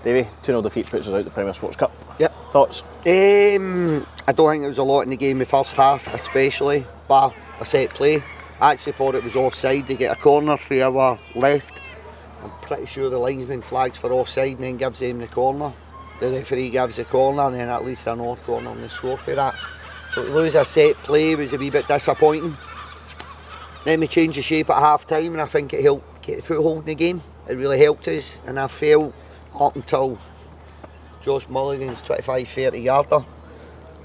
Davey, 2-0 defeat puts us out the Premier Sports Cup. Yep. Thoughts? I don't think there was a lot in the game in the first half, especially bar a set play. I actually thought it was offside to get a corner for our left. I'm pretty sure the linesman flags for offside and then gives them the corner. The referee gives the corner and then at least a north corner and they score for that. So to lose a set play was a wee bit disappointing. Then we changed the shape at half time and I think it helped get the foothold in the game. It really helped us, and I felt up until Josh Mulligan's 25-30 yarder,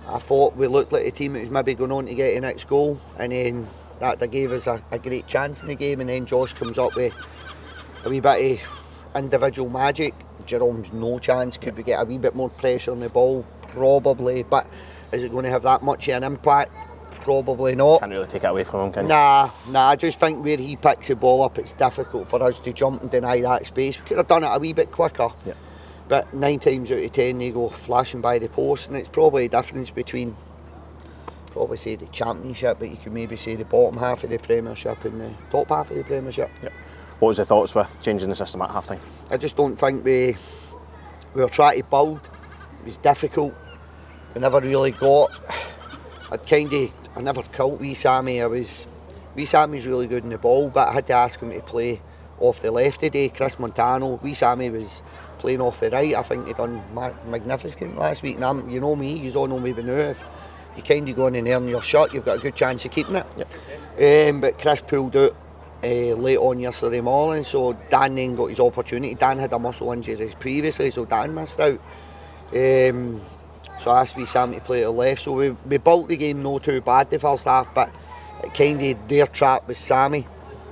I thought we looked like a team that was maybe going on to get the next goal, and then that gave us a great chance in the game, and then Josh comes up with a wee bit of individual magic. Jerome's no chance. Could we get a wee bit more pressure on the ball? Probably, but is it going to have that much of an impact? Probably not. Can't really take it away from him, can you? Nah, I just think where he picks the ball up, it's difficult for us to jump and deny that space. We could have done it a wee bit quicker. Yeah. But 9 times out of 10 they go flashing by the post, and it's probably a difference between, probably say the Championship, but you could maybe say the bottom half of the Premiership and the top half of the Premiership. Yeah. What was the thoughts with changing the system at half time? I just don't think we were trying to build. It was difficult. We never really got. I never caught wee Sammy. Wee Sammy's really good in the ball, but I had to ask him to play off the left today. Chris Montano, wee Sammy was playing off the right. I think he done magnificent last week. And you know me, you all know me by now. If you kind of go in and earn your shot, you've got a good chance of keeping it. Yep. But Chris pulled out late on yesterday morning, so Dan then got his opportunity. Dan had a muscle injury previously, so Dan missed out. So I asked wee Sam to play to the left. So we built the game no too bad the first half, but it kind of their trap was Sammy,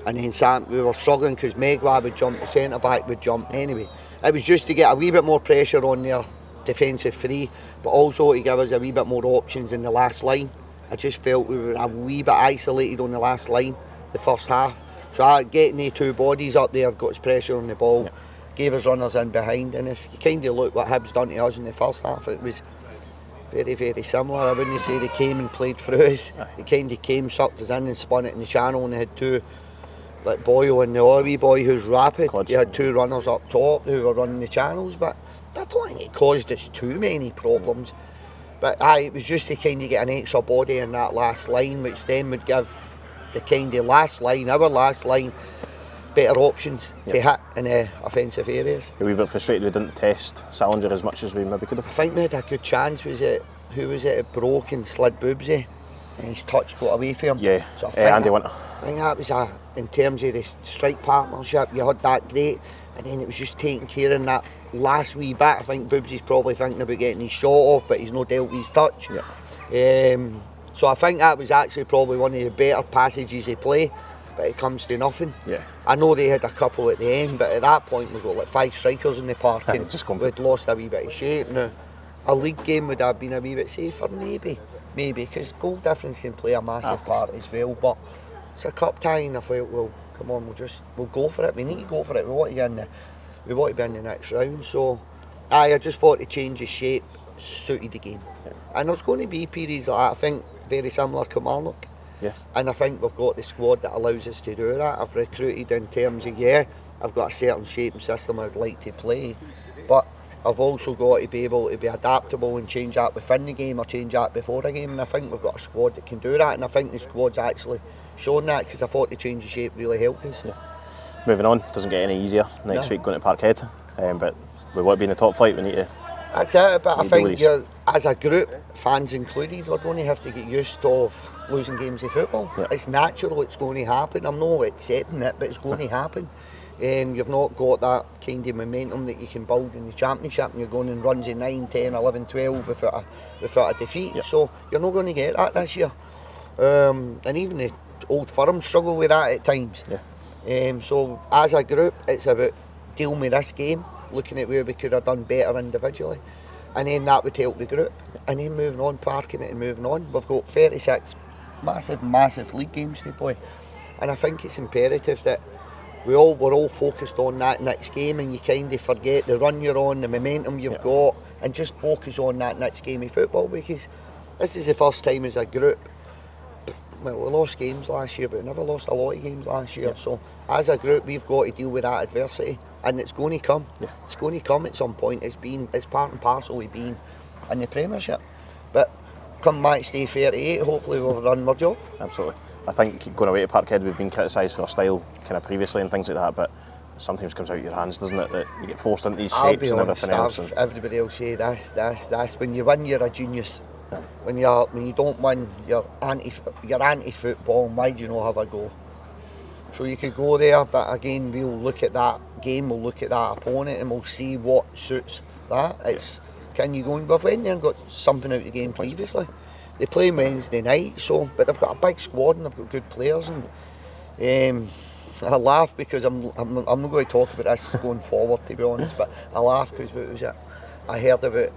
and then we were struggling because Megwa would jump, the centre back would jump. Anyway, it was just to get a wee bit more pressure on their defensive three, but also to give us a wee bit more options in the last line. I just felt we were a wee bit isolated on the last line the first half. So getting the two bodies up there got us pressure on the ball, gave us runners in behind, and if you kind of look what Hibs done to us in the first half, it was very, very similar. I wouldn't say they came and played through us. They kind of came, sucked us in and spun it in the channel, and they had two, like Boyle and the other wee boy who's rapid. They had two runners up top who were running the channels, but I don't think it caused us too many problems. But it was just to kind of get an extra body in that last line, which then would give the kind of our last line, better options to hit in the offensive areas. A wee bit frustrated we didn't test Salinger as much as we maybe could have. I think we had a good chance. Who was it? It broke and slid Boobsy, and his touch got away from him. Yeah, so Andy Winter. I think that was in terms of the strike partnership, you had that great, and then it was just taking care in that last wee bit. I think Boobsy's probably thinking about getting his shot off, but he's not dealt with his touch. Yeah. So I think that was actually probably one of the better passages they play, but it comes to nothing. Yeah. I know they had a couple at the end, but at that point we've got like 5 strikers in the park and we'd lost a wee bit of shape. Now, a league game would have been a wee bit safer, maybe, because goal difference can play a massive part as well, but it's a cup tie and I felt, well, come on, we'll go for it. We need to go for it. We want to be in the next round. So I just thought the change of shape suited the game. Yeah. And there's going to be periods like that, I think, very similar to Kilmarnock. Yeah. And I think we've got the squad that allows us to do that. I've recruited in terms of, I've got a certain shape and system I'd like to play, but I've also got to be able to be adaptable and change that within the game or change that before the game, and I think we've got a squad that can do that, and I think the squad's actually shown that, because I thought the change of shape really helped us. Yeah. Moving on, doesn't get any easier next week going to Parkhead, but we want to be in the top flight, we need to. That's it, but I think as a group, fans included, we're going to have to get used to losing games of football. Yeah. It's natural, it's going to happen. I'm not accepting it, but it's going to happen. You've not got that kind of momentum that you can build in the Championship, and you're going in runs of 9, 10, 11, 12 without a defeat. Yep. So you're not going to get that this year. And even the old firms struggle with that at times. Yeah. So as a group, it's about dealing with this game, looking at where we could have done better individually, and then that would help the group, and then moving on, parking it and moving on. We've got 36 massive league games to play, and I think it's imperative that we're all focused on that next game, and you kind of forget the run you're on, the momentum you've got, and just focus on that next game of football, because this is the first time as a group. Well, we lost games last year, but we never lost a lot of games last year. So as a group, we've got to deal with that adversity and it's going to come. Yeah. It's going to come at some point. It's part and parcel of being in the Premiership. But come match day 38, hopefully we've done our job. Absolutely. I think going away to Parkhead, we've been criticised for our style kind of previously and things like that, but sometimes comes out of your hands, doesn't it? That you get forced into these shapes and everything else. And everybody will say this. When you win, you're a genius. Yeah. When you don't win, you're anti-football. And why do you not have a go? So you could go there, but again, we'll look at that game, we'll look at that opponent, and we'll see what suits that. Can you go and we've went there and got something out of the game previously? They play Wednesday night, but they've got a big squad and they've got good players. And I laugh because I'm not going to talk about this going forward, to be honest. But I laugh because I heard about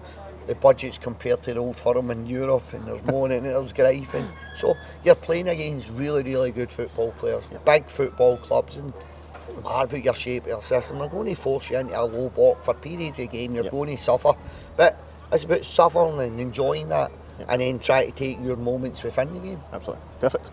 the budgets compared to the Old Firm in Europe, and there's moaning and there's griping. So you're playing against really, really good football players, big football clubs, and it doesn't matter about your shape or your system. They're going to force you into a low block for periods of the game. You're going to suffer, but it's about suffering and enjoying that. And then try to take your moments within the game. Absolutely. Perfect.